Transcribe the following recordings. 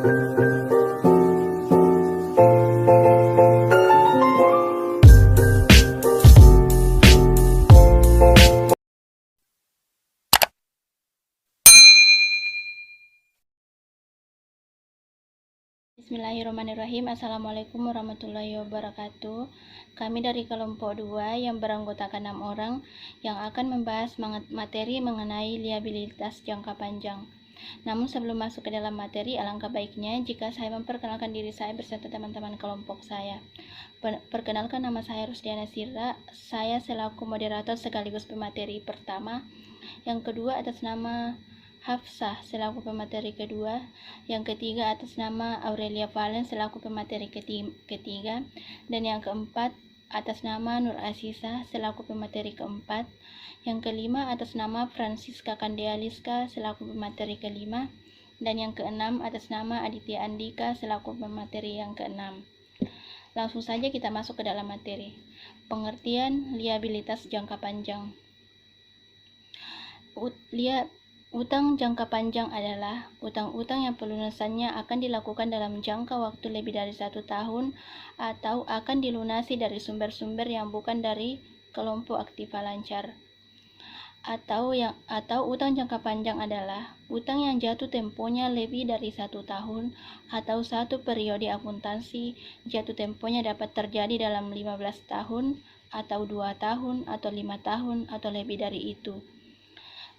Bismillahirrahmanirrahim. Assalamualaikum warahmatullahi wabarakatuh. Kami dari kelompok 2 yang beranggotakan 6 orang yang akan membahas materi mengenai liabilitas jangka panjang. Namun sebelum masuk ke dalam materi, alangkah baiknya jika saya memperkenalkan diri saya beserta teman-teman kelompok saya. Perkenalkan, nama saya Rusdiana Sirra. Saya selaku moderator sekaligus pemateri pertama. Yang kedua atas nama Hafsah selaku pemateri kedua, yang ketiga atas nama Aurelia Valen selaku pemateri ketiga, dan yang keempat atas nama Nur Asisa selaku pemateri keempat, yang kelima atas nama Francisca Kandealiska selaku pemateri kelima, dan yang keenam atas nama Aditya Andika selaku pemateri yang keenam. Langsung saja kita masuk ke dalam materi. Pengertian liabilitas jangka panjang. Utang jangka panjang adalah utang-utang yang pelunasannya akan dilakukan dalam jangka waktu lebih dari 1 tahun atau akan dilunasi dari sumber-sumber yang bukan dari kelompok aktiva lancar. Atau utang jangka panjang adalah utang yang jatuh temponya lebih dari 1 tahun atau 1 periode akuntansi. Jatuh temponya dapat terjadi dalam 15 tahun atau 2 tahun atau 5 tahun atau lebih dari itu.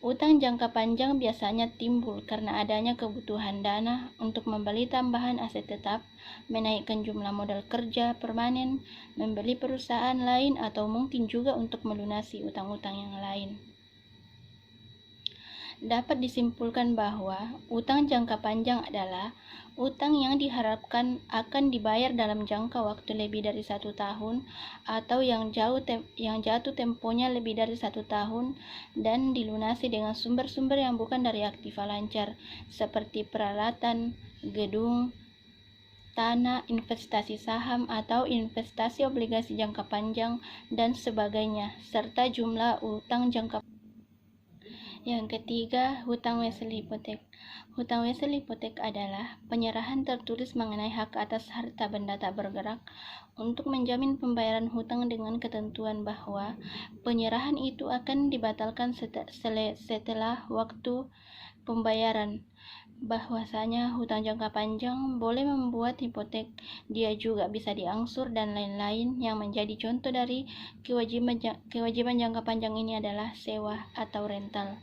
Utang jangka panjang biasanya timbul karena adanya kebutuhan dana untuk membeli tambahan aset tetap, menaikkan jumlah modal kerja permanen, membeli perusahaan lain, atau mungkin juga untuk melunasi utang-utang yang lain. Dapat disimpulkan bahwa utang jangka panjang adalah utang yang diharapkan akan dibayar dalam jangka waktu lebih dari 1 tahun atau yang jatuh temponya lebih dari 1 tahun dan dilunasi dengan sumber-sumber yang bukan dari aktiva lancar seperti peralatan, gedung, tanah, investasi saham atau investasi obligasi jangka panjang dan sebagainya, serta jumlah utang jangka panjang. Yang ketiga, hutang wesel hipotek. Hutang wesel hipotek adalah penyerahan tertulis mengenai hak atas harta benda tak bergerak untuk menjamin pembayaran hutang dengan ketentuan bahwa penyerahan itu akan dibatalkan setelah waktu pembayaran. Bahwasanya hutang jangka panjang boleh membuat hipotek, dia juga bisa diangsur dan lain-lain. Yang menjadi contoh dari kewajiban jangka panjang ini adalah sewa atau rental.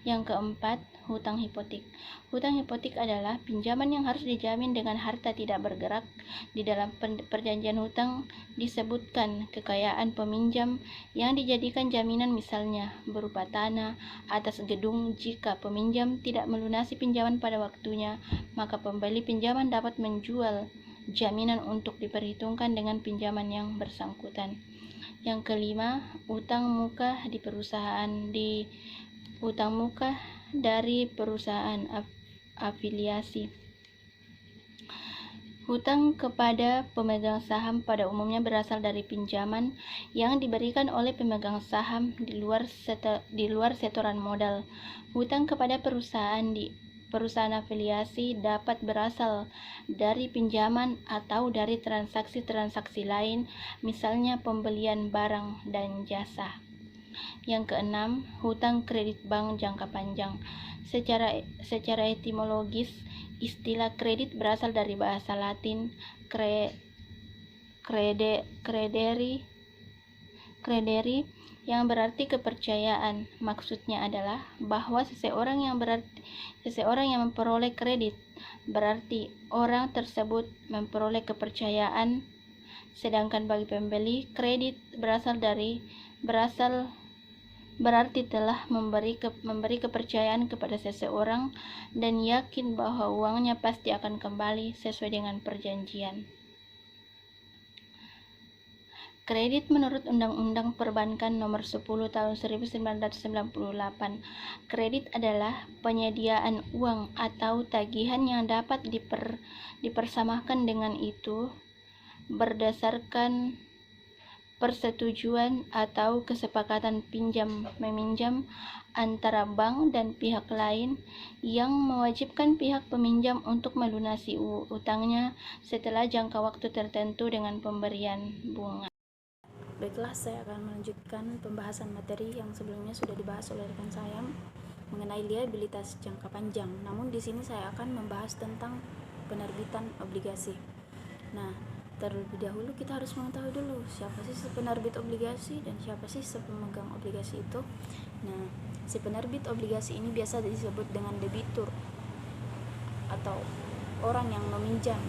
Yang keempat, hutang hipotek. Hutang hipotek adalah pinjaman yang harus dijamin dengan harta tidak bergerak. Di dalam perjanjian hutang disebutkan kekayaan peminjam yang dijadikan jaminan, misalnya berupa tanah atas gedung. Jika peminjam tidak melunasi pinjaman pada waktunya, maka pembeli pinjaman dapat menjual jaminan untuk diperhitungkan dengan pinjaman yang bersangkutan. Yang kelima, utang muka dari perusahaan afiliasi. Hutang kepada pemegang saham pada umumnya berasal dari pinjaman yang diberikan oleh pemegang saham di luar setoran modal. Hutang kepada perusahaan afiliasi dapat berasal dari pinjaman atau dari transaksi-transaksi lain, misalnya pembelian barang dan jasa. Yang keenam, hutang kredit bank jangka panjang. Secara etimologis, istilah kredit berasal dari bahasa Latin credere yang berarti kepercayaan. Maksudnya adalah bahwa seseorang yang memperoleh kredit berarti orang tersebut memperoleh kepercayaan. Sedangkan bagi pembeli, kredit berarti telah memberi kepercayaan kepada seseorang dan yakin bahwa uangnya pasti akan kembali sesuai dengan perjanjian. Kredit menurut Undang-Undang Perbankan Nomor 10 Tahun 1998. Kredit adalah penyediaan uang atau tagihan yang dapat dipersamakan dengan itu berdasarkan persetujuan atau kesepakatan pinjam-meminjam antara bank dan pihak lain yang mewajibkan pihak peminjam untuk melunasi utangnya setelah jangka waktu tertentu dengan pemberian bunga. Baiklah, saya akan melanjutkan pembahasan materi yang sebelumnya sudah dibahas oleh rekan saya mengenai liabilitas jangka panjang. Namun di sini saya akan membahas tentang penerbitan obligasi. Nah, terlebih dahulu kita harus mengetahui dulu siapa sih penerbit obligasi dan siapa sih pemegang obligasi itu. Nah, si penerbit obligasi ini biasa disebut dengan debitur atau orang yang meminjam,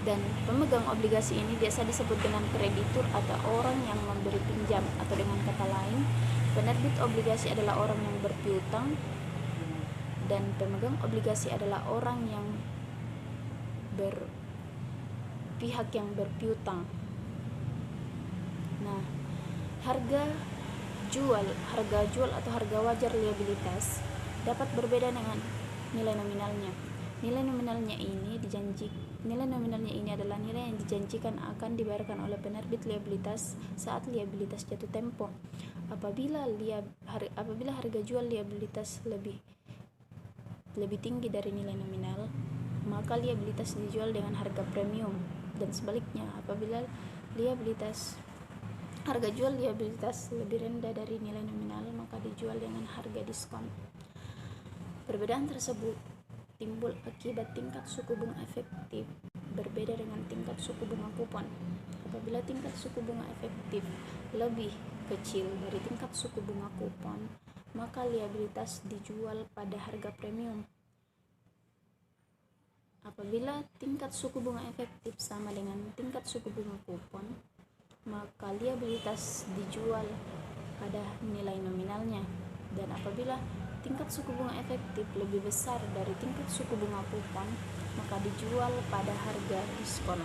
dan pemegang obligasi ini biasa disebut dengan kreditur atau orang yang memberi pinjam, atau dengan kata lain, penerbit obligasi adalah orang yang berpiutang dan pemegang obligasi adalah orang yang pihak yang berpiutang. Nah, harga jual atau harga wajar liabilitas dapat berbeda dengan nilai nominalnya. Nilai nominalnya ini adalah nilai yang dijanjikan akan dibayarkan oleh penerbit liabilitas saat liabilitas jatuh tempo. Apabila harga jual liabilitas lebih tinggi dari nilai nominal, maka liabilitas dijual dengan harga premium, dan sebaliknya apabila harga jual liabilitas lebih rendah dari nilai nominal, maka dijual dengan harga diskon. Perbedaan tersebut timbul akibat tingkat suku bunga efektif berbeda dengan tingkat suku bunga kupon. Apabila tingkat suku bunga efektif lebih kecil dari tingkat suku bunga kupon, maka liabilitas dijual pada harga premium. Apabila tingkat suku bunga efektif sama dengan tingkat suku bunga kupon, maka liabilitas dijual pada nilai nominalnya. Dan apabila tingkat suku bunga efektif lebih besar dari tingkat suku bunga kupon, maka dijual pada harga diskon.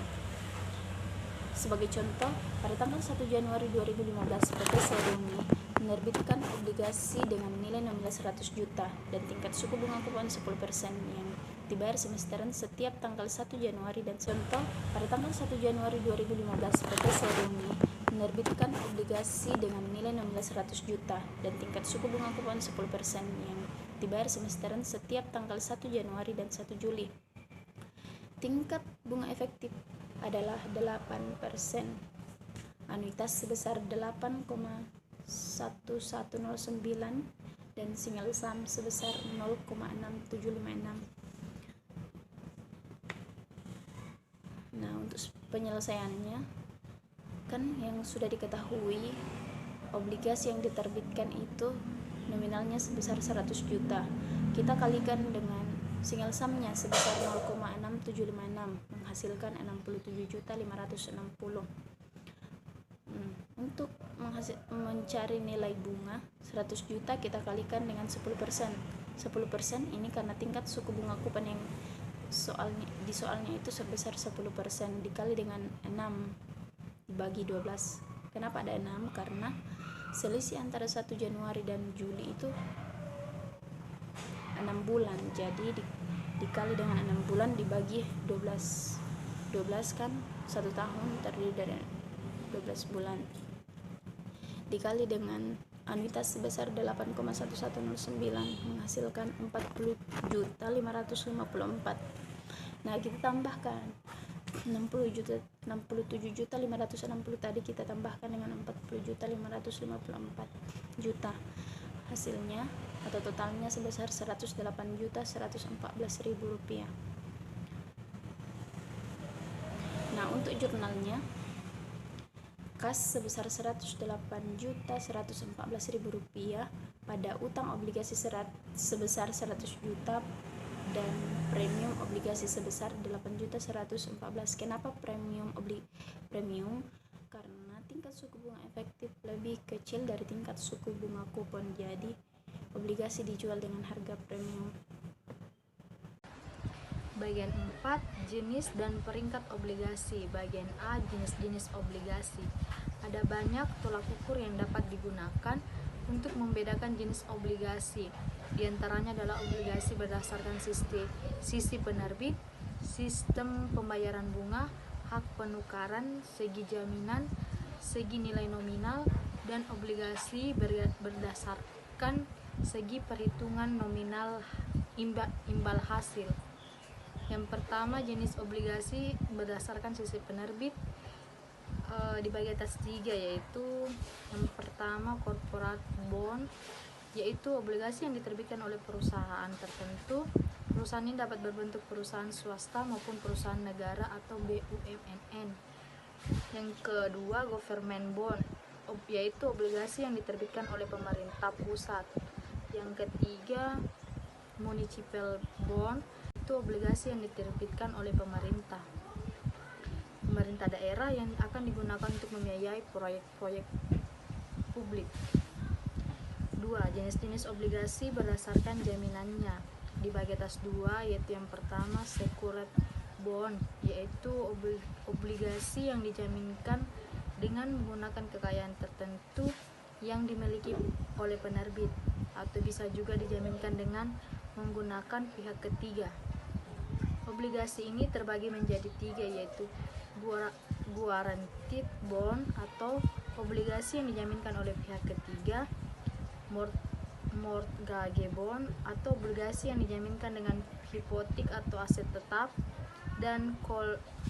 Sebagai contoh, pada tanggal 1 Januari 2015, PT Serumi menerbitkan obligasi dengan nilai nominal 100 juta dan tingkat suku bunga kupon 10% yang dibayar semesteran setiap tanggal 1 Januari. Dan contoh, pada tanggal 1 Januari 2015, PT Serumi menerbitkan obligasi dengan nilai nominal 100 juta dan tingkat suku bunga kupon 10% yang dibayar semesteran setiap tanggal 1 Januari dan 1 Juli. Tingkat bunga efektif adalah 8%, anuitas sebesar 8,1109 dan single sum sebesar 0,6756. Nah, untuk penyelesaiannya, kan yang sudah diketahui obligasi yang diterbitkan itu nominalnya sebesar 100 juta. Kita kalikan dengan single sumnya sebesar 0,6756 menghasilkan 67.560. Untuk mencari nilai bunga 100 juta kita kalikan dengan 10%. 10% ini karena tingkat suku bunga kupon yang soalnya itu sebesar 10% dikali dengan 6 dibagi 12. Kenapa ada 6? Karena selisih antara 1 Januari dan Juli itu 6 bulan. Jadi dikali dengan 6 bulan dibagi 12. 12 kan 1 tahun terdiri dari 12 bulan. Dikali dengan anuitas sebesar 8,1109 menghasilkan 40.554. Nah, kita tambahkan 67.560 tadi kita tambahkan dengan 40.554 juta. Hasilnya atau totalnya sebesar 108.114.000 rupiah. Nah, untuk jurnalnya kas sebesar 108.114.000 rupiah pada utang obligasi sebesar 100 juta dan premium obligasi sebesar 8.114. Kenapa premium? Karena tingkat suku bunga efektif lebih kecil dari tingkat suku bunga kupon, jadi obligasi dijual dengan harga premium. Bagian 4, jenis dan peringkat obligasi. Bagian A, jenis-jenis obligasi. Ada banyak tolak ukur yang dapat digunakan untuk membedakan jenis obligasi. Di antaranya adalah obligasi berdasarkan sisi penerbit, sistem pembayaran bunga, hak penukaran, segi jaminan, segi nilai nominal, dan obligasi berdasarkan segi perhitungan nominal imbal hasil. Yang pertama, jenis obligasi berdasarkan sisi penerbit dibagi atas 3, yaitu yang pertama corporate bond, yaitu obligasi yang diterbitkan oleh perusahaan tertentu. Perusahaan ini dapat berbentuk perusahaan swasta maupun perusahaan negara atau BUMN. Yang kedua, government bond, yaitu obligasi yang diterbitkan oleh pemerintah pusat. Yang ketiga, municipal bond, itu obligasi yang diterbitkan oleh pemerintah daerah yang akan digunakan untuk membiayai proyek-proyek publik. 2. Jenis-jenis obligasi berdasarkan jaminannya dibagi atas 2, yaitu yang pertama secured bond, yaitu obligasi yang dijaminkan dengan menggunakan kekayaan tertentu yang dimiliki oleh penerbit, atau bisa juga dijaminkan dengan menggunakan pihak ketiga. Obligasi ini terbagi menjadi 3, yaitu guaranteed bond atau obligasi yang dijaminkan oleh pihak ketiga, mortgage bond atau obligasi yang dijaminkan dengan hipotek atau aset tetap, dan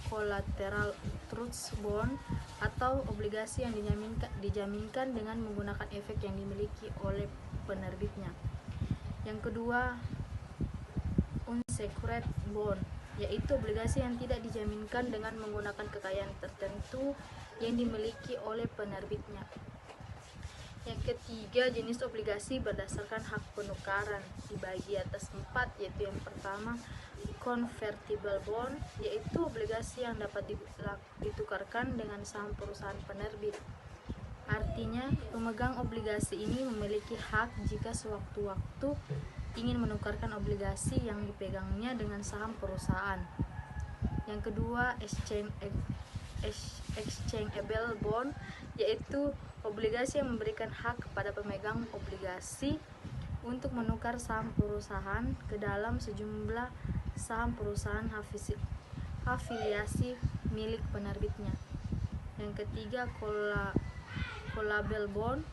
collateral trust bond atau obligasi yang dijaminkan dengan menggunakan efek yang dimiliki oleh penerbitnya. Yang kedua, unsecured bond, yaitu obligasi yang tidak dijaminkan dengan menggunakan kekayaan tertentu yang dimiliki oleh penerbitnya. Yang ketiga, jenis obligasi berdasarkan hak penukaran dibagi atas 4, yaitu yang pertama convertible bond, yaitu obligasi yang dapat ditukarkan dengan saham perusahaan penerbit. Artinya, pemegang obligasi ini memiliki hak jika sewaktu-waktu ingin menukarkan obligasi yang dipegangnya dengan saham perusahaan. Yang kedua, exchangeable bond, yaitu obligasi yang memberikan hak kepada pemegang obligasi untuk menukar saham perusahaan ke dalam sejumlah saham perusahaan afiliasi milik penerbitnya. Yang ketiga, callable bond,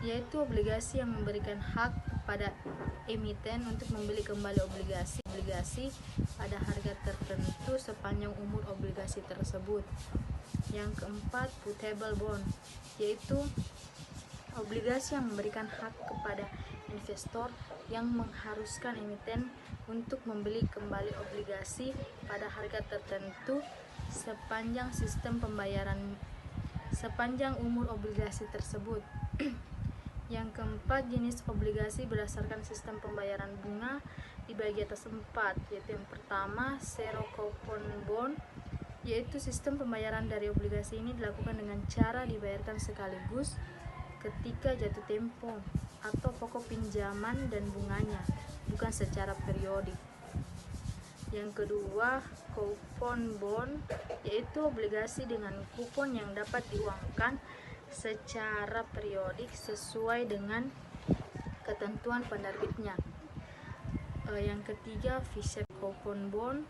yaitu obligasi yang memberikan hak pada emiten untuk membeli kembali obligasi pada harga tertentu sepanjang umur obligasi tersebut. Yang keempat, putable bond, yaitu obligasi yang memberikan hak kepada investor yang mengharuskan emiten untuk membeli kembali obligasi pada harga tertentu sepanjang umur obligasi tersebut. Yang keempat, jenis obligasi berdasarkan sistem pembayaran bunga dibagi atas 4, yaitu yang pertama zero coupon bond, yaitu sistem pembayaran dari obligasi ini dilakukan dengan cara dibayarkan sekaligus ketika jatuh tempo atau pokok pinjaman dan bunganya, bukan secara periodik. Yang kedua, coupon bond, yaitu obligasi dengan kupon yang dapat diuangkan secara periodik sesuai dengan ketentuan penerbitnya. Yang ketiga, fixed coupon bond,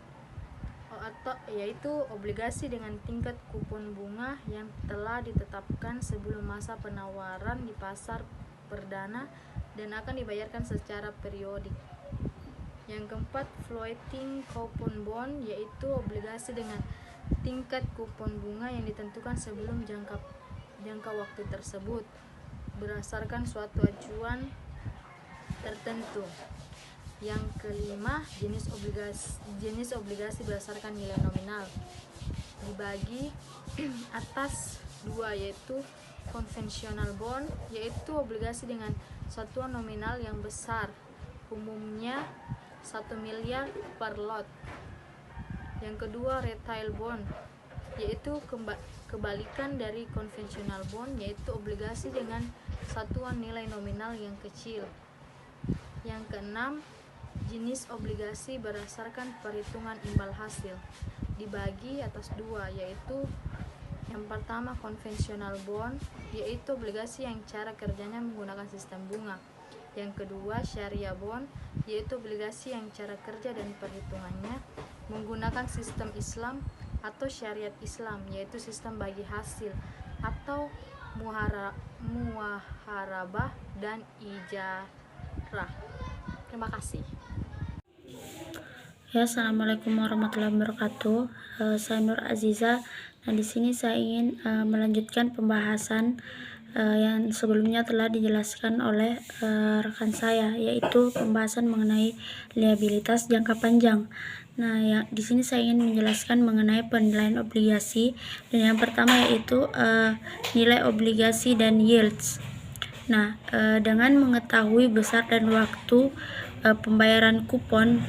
yaitu obligasi dengan tingkat kupon bunga yang telah ditetapkan sebelum masa penawaran di pasar perdana dan akan dibayarkan secara periodik. Yang keempat, floating coupon bond, yaitu obligasi dengan tingkat kupon bunga yang ditentukan sebelum jangka waktu tersebut berdasarkan suatu acuan tertentu. Yang kelima, jenis obligasi berdasarkan nilai nominal dibagi atas 2, yaitu conventional bond, yaitu obligasi dengan satuan nominal yang besar, umumnya 1 miliar per lot. Yang kedua, retail bond, yaitu kebalikan dari conventional bond, yaitu obligasi dengan satuan nilai nominal yang kecil. Yang keenam, jenis obligasi berdasarkan perhitungan imbal hasil dibagi atas 2, yaitu yang pertama konvensional bond, yaitu obligasi yang cara kerjanya menggunakan sistem bunga. Yang kedua, syariah bond, yaitu obligasi yang cara kerja dan perhitungannya menggunakan sistem Islam atau syariat Islam, yaitu sistem bagi hasil atau muaharabah dan ijarah. Terima kasih. Ya, assalamualaikum warahmatullahi wabarakatuh. Saya Nur Aziza. Nah, di sini saya ingin melanjutkan pembahasan yang sebelumnya telah dijelaskan oleh rekan saya, yaitu pembahasan mengenai liabilitas jangka panjang. Nah, di sini saya ingin menjelaskan mengenai penilaian obligasi, dan yang pertama yaitu nilai obligasi dan yields. Nah, dengan mengetahui besar dan waktu pembayaran kupon,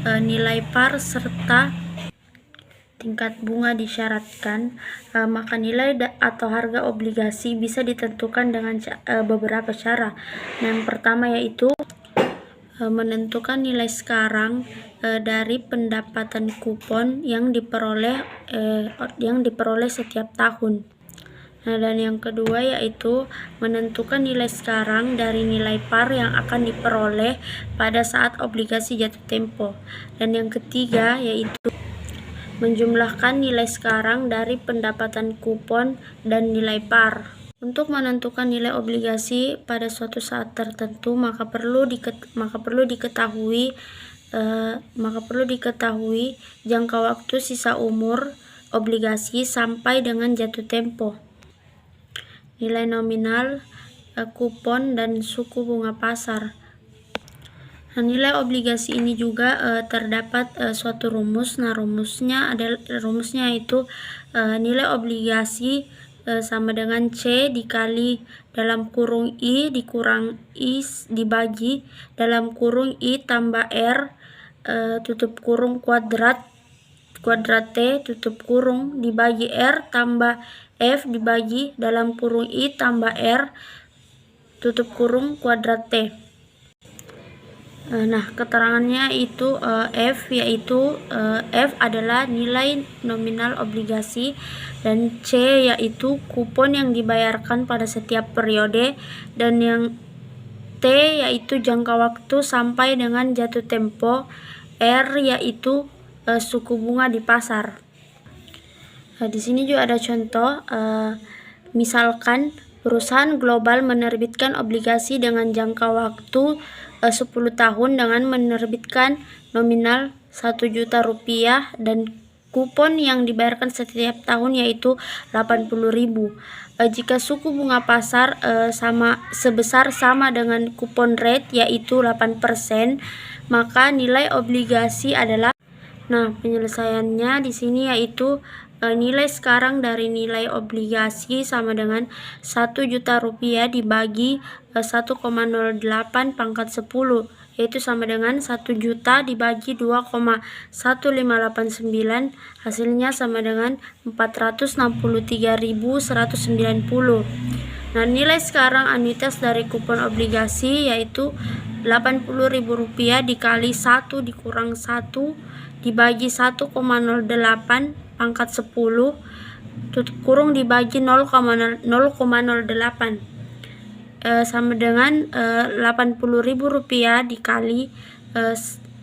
nilai par serta tingkat bunga disyaratkan, maka nilai atau harga obligasi bisa ditentukan dengan beberapa cara. Yang pertama yaitu menentukan nilai sekarang dari pendapatan kupon yang diperoleh setiap tahun. Nah, dan yang kedua yaitu menentukan nilai sekarang dari nilai par yang akan diperoleh pada saat obligasi jatuh tempo. Dan yang ketiga yaitu menjumlahkan nilai sekarang dari pendapatan kupon dan nilai par. Untuk menentukan nilai obligasi pada suatu saat tertentu, maka perlu diketahui jangka waktu sisa umur obligasi sampai dengan jatuh tempo, nilai nominal, kupon, dan suku bunga pasar. Nah, nilai obligasi ini juga terdapat suatu rumus. Nah, rumusnya itu nilai obligasi sama dengan C dikali dalam kurung I dikurang I dibagi dalam kurung I tambah R tutup kurung kuadrat T tutup kurung dibagi R tambah F dibagi dalam kurung I tambah R tutup kurung kuadrat T. Nah, keterangannya itu F adalah nilai nominal obligasi, dan C yaitu kupon yang dibayarkan pada setiap periode, dan yang T yaitu jangka waktu sampai dengan jatuh tempo, R yaitu suku bunga di pasar. Di sini juga ada contoh, misalkan perusahaan global menerbitkan obligasi dengan jangka waktu 10 tahun dengan menerbitkan nominal 1 juta rupiah dan kupon yang dibayarkan setiap tahun yaitu 80.000. Jika suku bunga pasar sebesar sama dengan kupon rate yaitu 8%, maka nilai obligasi adalah, nah, penyelesaiannya di sini yaitu nilai sekarang dari nilai obligasi sama dengan 1 juta rupiah dibagi 1,08 pangkat 10, yaitu sama dengan 1 juta dibagi 2,1589, hasilnya sama dengan 463.190. Nah, nilai sekarang anuitas dari kupon obligasi yaitu 80.000 rupiah dikali 1 dikurang 1 dibagi 1,08 pangkat 10 tutup kurung dibagi 0,08 sama dengan 80.000 rupiah dikali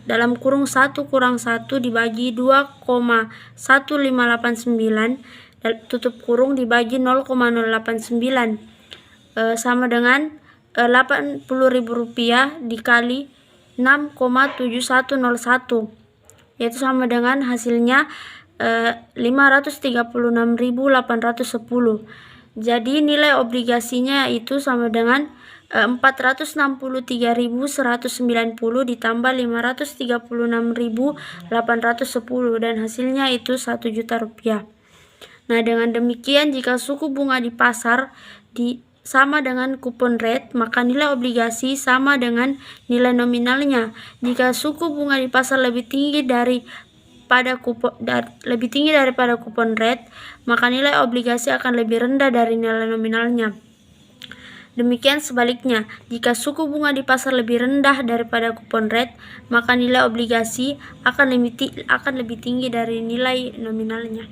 dalam kurung 1 kurang 1 dibagi 2,1589 tutup kurung dibagi 0,089 sama dengan 80.000 rupiah dikali 6,7101, yaitu sama dengan hasilnya 536.810. Jadi nilai obligasinya itu sama dengan 463.190 ditambah 536.810, dan hasilnya itu 1 juta rupiah. Nah, dengan demikian jika suku bunga di pasar sama dengan kupon rate, maka nilai obligasi sama dengan nilai nominalnya. Jika suku bunga di pasar lebih tinggi daripada kupon rate, maka nilai obligasi akan lebih rendah dari nilai nominalnya. Demikian sebaliknya, jika suku bunga di pasar lebih rendah daripada kupon rate, maka nilai obligasi akan lebih tinggi dari nilai nominalnya.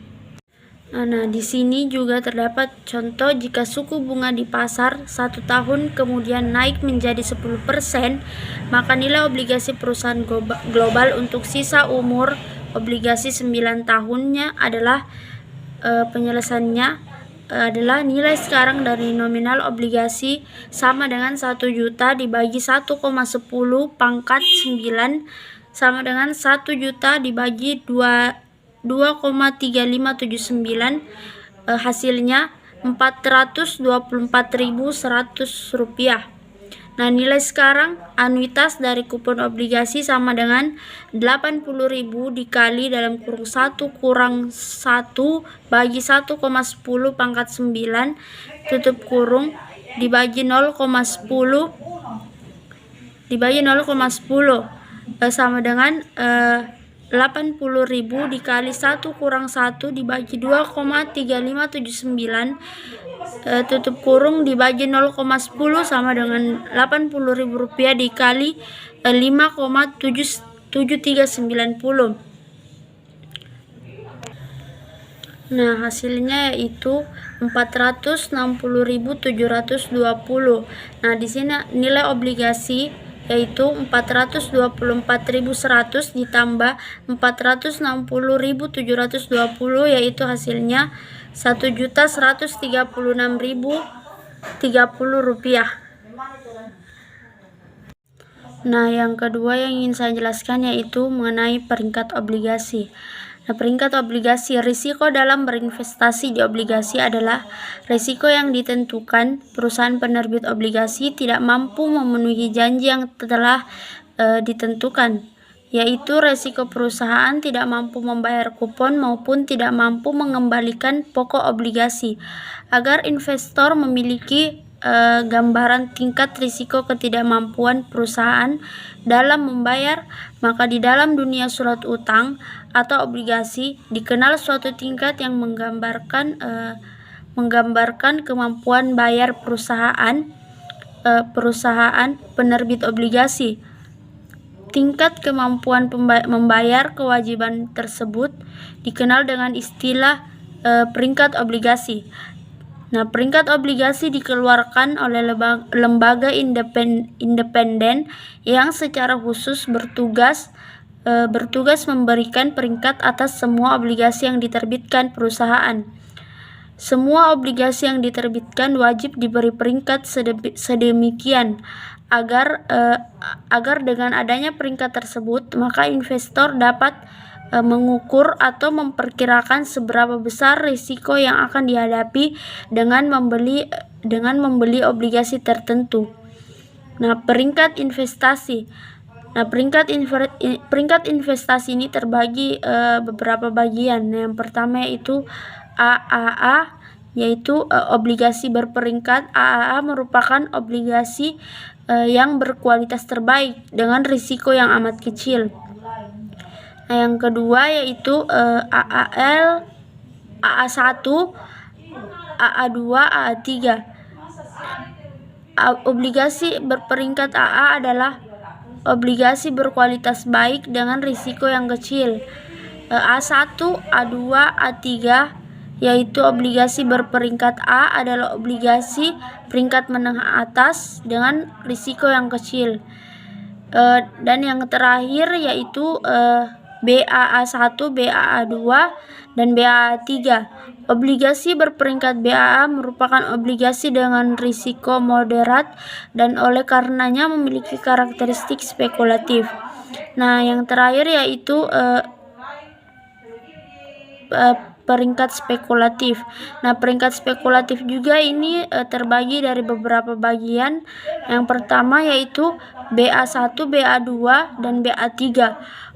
Nah, di sini juga terdapat contoh jika suku bunga di pasar 1 tahun kemudian naik menjadi 10%, maka nilai obligasi perusahaan global untuk sisa umur obligasi 9 tahunnya adalah penyelesaiannya adalah nilai sekarang dari nominal obligasi sama dengan 1 juta dibagi 1,10 pangkat 9 sama dengan 1 juta dibagi 2,3579, hasilnya Rp424.100. Nah, nilai sekarang anuitas dari kupon obligasi sama dengan 80.000 dikali dalam kurung 1 kurang 1 bagi 1,10 pangkat 9 tutup kurung dibagi 0,10 sama dengan 80.000 dikali 1 kurang 1 dibagi 2,3579 tutup kurung dibagi 0,10 sama dengan Rp80.000 dikali 5,7390. Nah, hasilnya yaitu 460.720. Nah, di sini nilai obligasi yaitu 424.100 ditambah 460.720, yaitu hasilnya Rp1.136.030. Nah, yang kedua yang ingin saya jelaskan yaitu mengenai peringkat obligasi. Nah, peringkat obligasi, risiko dalam berinvestasi di obligasi adalah risiko yang ditentukan perusahaan penerbit obligasi tidak mampu memenuhi janji yang telah ditentukan, yaitu risiko perusahaan tidak mampu membayar kupon maupun tidak mampu mengembalikan pokok obligasi. Agar investor memiliki gambaran tingkat risiko ketidakmampuan perusahaan dalam membayar, maka di dalam dunia surat utang atau obligasi dikenal suatu tingkat yang menggambarkan kemampuan bayar perusahaan penerbit obligasi. Tingkat kemampuan membayar kewajiban tersebut dikenal dengan istilah peringkat obligasi. Nah, peringkat obligasi dikeluarkan oleh lembaga independen yang secara khusus bertugas memberikan peringkat atas semua obligasi yang diterbitkan perusahaan. Semua obligasi yang diterbitkan wajib diberi peringkat sedemikian agar dengan adanya peringkat tersebut maka investor dapat mengukur atau memperkirakan seberapa besar risiko yang akan dihadapi dengan membeli obligasi tertentu. Nah, peringkat investasi. Nah, peringkat investasi ini terbagi beberapa bagian. Yang pertama yaitu AAA, yaitu obligasi berperingkat. AAA merupakan obligasi yang berkualitas terbaik dengan risiko yang amat kecil. Nah, yang kedua yaitu AAL, AA1, AA2, AA3. Obligasi berperingkat AA adalah obligasi berkualitas baik dengan risiko yang kecil. A1, A2, A3 yaitu obligasi berperingkat A adalah obligasi peringkat menengah atas dengan risiko yang kecil. Dan yang terakhir yaitu BAA1, BAA2, dan BAA3. Obligasi berperingkat BAA merupakan obligasi dengan risiko moderat dan oleh karenanya memiliki karakteristik spekulatif. Nah, yang terakhir yaitu peringkat spekulatif. Nah, peringkat spekulatif juga ini terbagi dari beberapa bagian. Yang pertama yaitu BA1, BA2, dan BA3.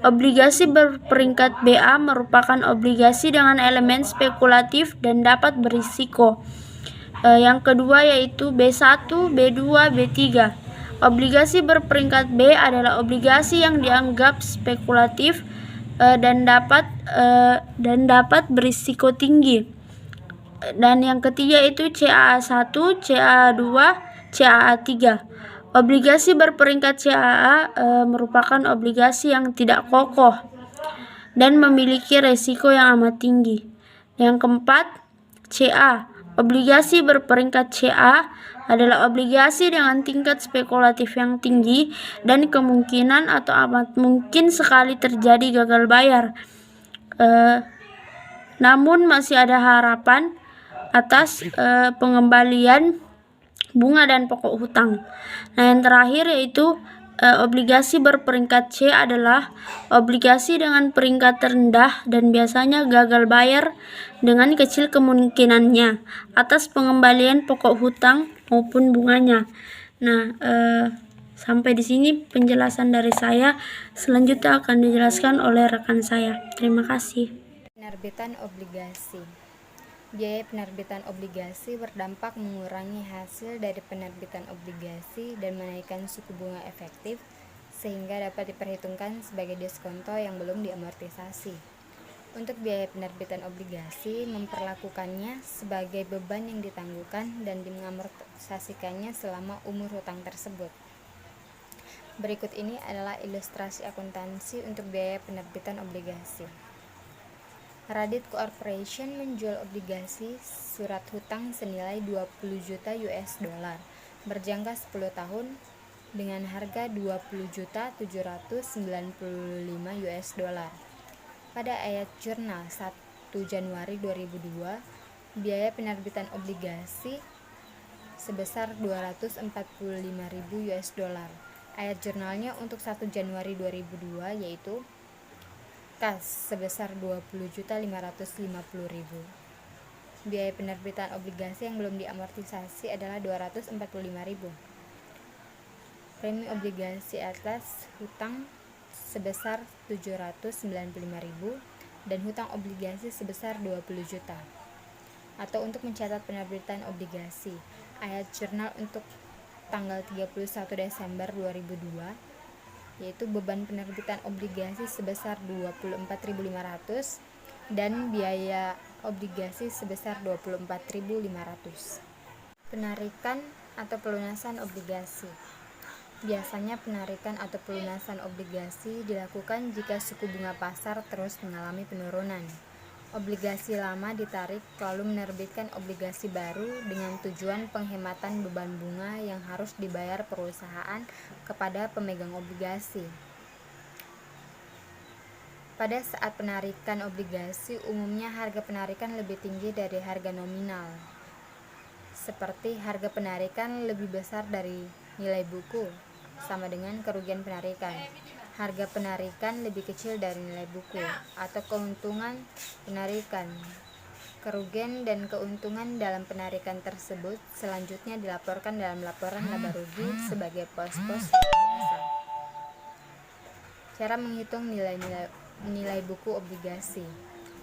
Obligasi berperingkat BA merupakan obligasi dengan elemen spekulatif dan dapat berisiko. Yang kedua yaitu B1, B2, B3. Obligasi berperingkat B adalah obligasi yang dianggap spekulatif dan dapat berisiko tinggi. Dan yang ketiga itu CAA1, CAA2, CAA3. Obligasi berperingkat CAA merupakan obligasi yang tidak kokoh dan memiliki resiko yang amat tinggi. Yang keempat, CA. Obligasi berperingkat CA adalah obligasi dengan tingkat spekulatif yang tinggi dan kemungkinan atau amat mungkin sekali terjadi gagal bayar. namun masih ada harapan atas pengembalian bunga dan pokok hutang. Nah, yang terakhir yaitu obligasi berperingkat C adalah obligasi dengan peringkat terendah dan biasanya gagal bayar dengan kecil kemungkinannya atas pengembalian pokok hutang maupun bunganya. Nah, sampai di sini penjelasan dari saya. Selanjutnya akan dijelaskan oleh rekan saya. Terima kasih. Penerbitan obligasi. Biaya penerbitan obligasi berdampak mengurangi hasil dari penerbitan obligasi dan menaikkan suku bunga efektif sehingga dapat diperhitungkan sebagai diskonto yang belum diamortisasi. Untuk biaya penerbitan obligasi memperlakukannya sebagai beban yang ditangguhkan dan mengamortisasikannya selama umur hutang tersebut. Berikut ini adalah ilustrasi akuntansi untuk biaya penerbitan obligasi. Radit Corporation menjual obligasi surat hutang senilai 20 juta US dollar berjangka 10 tahun dengan harga 20.795 US dollar. Pada ayat jurnal 1 Januari 2002, biaya penerbitan obligasi sebesar 245.000 US dollar. Ayat jurnalnya untuk 1 Januari 2002 yaitu kas sebesar 20.550.000. Biaya penerbitan obligasi yang belum diamortisasi adalah 245.000. Premi obligasi atas hutang sebesar 795.000 dan hutang obligasi sebesar 20 juta. Atau untuk mencatat penerbitan obligasi, ayat jurnal untuk tanggal 31 Desember 2002 yaitu beban penerbitan obligasi sebesar 24.500 dan biaya obligasi sebesar 24.500. Penarikan atau pelunasan obligasi. Biasanya penarikan atau pelunasan obligasi dilakukan jika suku bunga pasar terus mengalami penurunan. Obligasi lama ditarik lalu menerbitkan obligasi baru dengan tujuan penghematan beban bunga yang harus dibayar perusahaan kepada pemegang obligasi. Pada saat penarikan obligasi, umumnya harga penarikan lebih tinggi dari harga nominal. Seperti harga penarikan lebih besar dari nilai buku, sama dengan kerugian penarikan. Harga penarikan lebih kecil dari nilai buku atau keuntungan penarikan. Kerugian dan keuntungan dalam penarikan tersebut selanjutnya dilaporkan dalam laporan laba rugi sebagai pos-pos biasa. Cara menghitung nilai buku obligasi.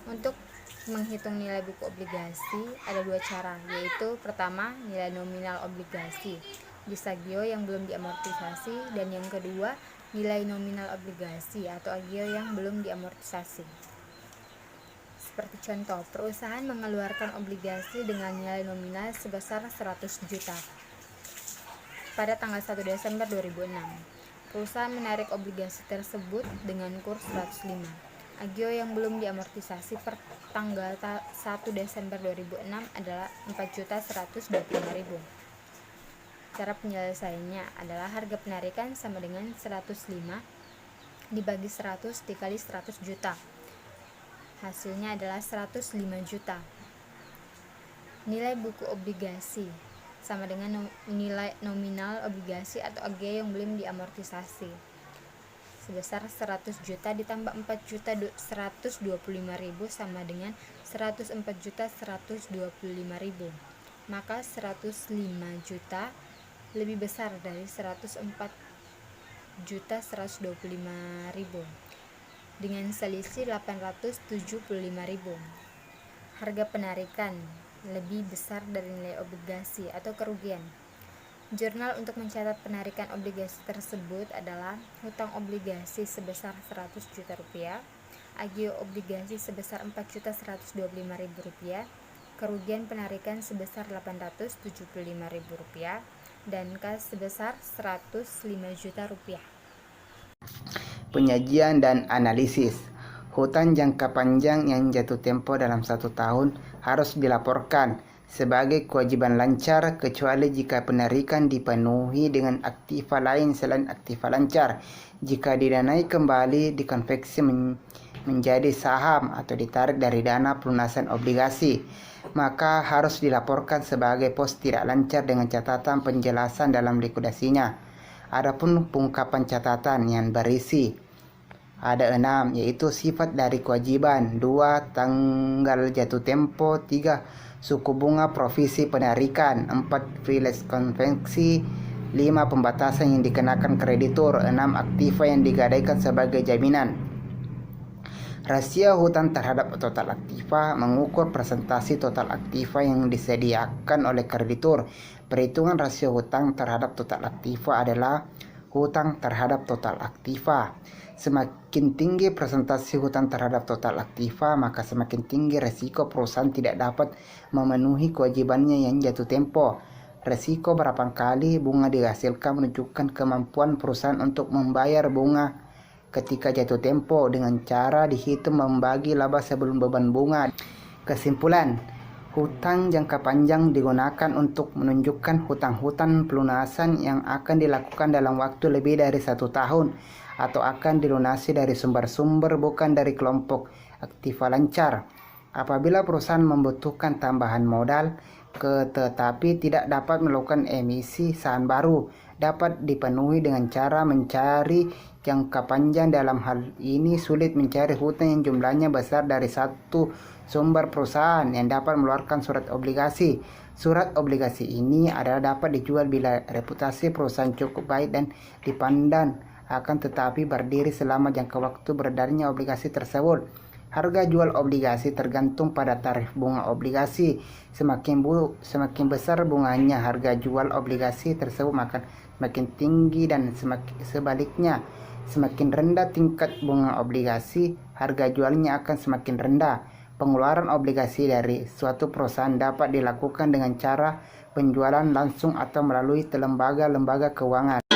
Untuk menghitung nilai buku obligasi ada dua cara, yaitu pertama nilai nominal obligasi bisa agio yang belum diamortisasi, dan yang kedua nilai nominal obligasi atau agio yang belum diamortisasi. Seperti contoh, perusahaan mengeluarkan obligasi dengan nilai nominal sebesar 100 juta pada tanggal 1 Desember 2006. Perusahaan menarik obligasi tersebut dengan kurs 105. Agio yang belum diamortisasi per tanggal 1 Desember 2006 adalah 4.125.000. Cara penyelesaiannya adalah harga penarikan sama dengan 105 dibagi 100 dikali 100 juta. Hasilnya adalah 105 juta. Nilai buku obligasi sama dengan nilai nominal obligasi atau agio yang belum diamortisasi sebesar 100 juta ditambah 4.125.000 sama dengan 104.125.000. Maka 105 juta lebih besar dari 104.125.000 dengan selisih 875.000. Harga penarikan lebih besar dari nilai obligasi atau kerugian. Jurnal untuk mencatat penarikan obligasi tersebut adalah hutang obligasi sebesar 100 juta rupiah, agio obligasi sebesar 4.125.000 rupiah, kerugian penarikan sebesar 875.000 rupiah, dan kas sebesar 105 juta rupiah. Penyajian dan analisis. Hutang jangka panjang yang jatuh tempo dalam 1 tahun harus dilaporkan sebagai kewajiban lancar kecuali jika penarikan dipenuhi dengan aktiva lain selain aktiva lancar. Jika didanai kembali dikonveksi menjadi saham atau ditarik dari dana pelunasan obligasi, maka harus dilaporkan sebagai pos tidak lancar dengan catatan penjelasan dalam likuidasinya. Adapun pengungkapan catatan yang berisi ada 6, yaitu sifat dari kewajiban, 2 tanggal jatuh tempo, 3 suku bunga provisi penarikan, 4 privilege konvensi, 5 pembatasan yang dikenakan kreditur, 6 aktiva yang digadaikan sebagai jaminan. Rasio hutang terhadap total aktiva mengukur presentasi total aktiva yang disediakan oleh kreditur. Perhitungan rasio hutang terhadap total aktiva adalah hutang terhadap total aktiva. Semakin tinggi presentasi hutang terhadap total aktiva, maka semakin tinggi resiko perusahaan tidak dapat memenuhi kewajibannya yang jatuh tempo. Resiko berapa kali bunga dihasilkan menunjukkan kemampuan perusahaan untuk membayar bunga ketika jatuh tempo dengan cara dihitung membagi laba sebelum beban bunga. Kesimpulan, hutang jangka panjang digunakan untuk menunjukkan hutang-hutang pelunasan yang akan dilakukan dalam waktu lebih dari 1 tahun atau akan dilunasi dari sumber-sumber bukan dari kelompok aktiva lancar. Apabila perusahaan membutuhkan tambahan modal tetapi tidak dapat melakukan emisi saham baru, dapat dipenuhi dengan cara mencari jangka panjang. Dalam hal ini sulit mencari hutang yang jumlahnya besar dari satu sumber perusahaan yang dapat mengeluarkan surat obligasi. Surat obligasi ini adalah dapat dijual bila reputasi perusahaan cukup baik dan dipandang akan tetapi berdiri selama jangka waktu beredarnya obligasi tersebut. Harga jual obligasi tergantung pada tarif bunga obligasi. Semakin besar bunganya harga jual obligasi tersebut maka semakin tinggi, dan sebaliknya semakin rendah tingkat bunga obligasi harga jualnya akan semakin rendah. Pengeluaran obligasi dari suatu perusahaan dapat dilakukan dengan cara penjualan langsung atau melalui lembaga-lembaga keuangan.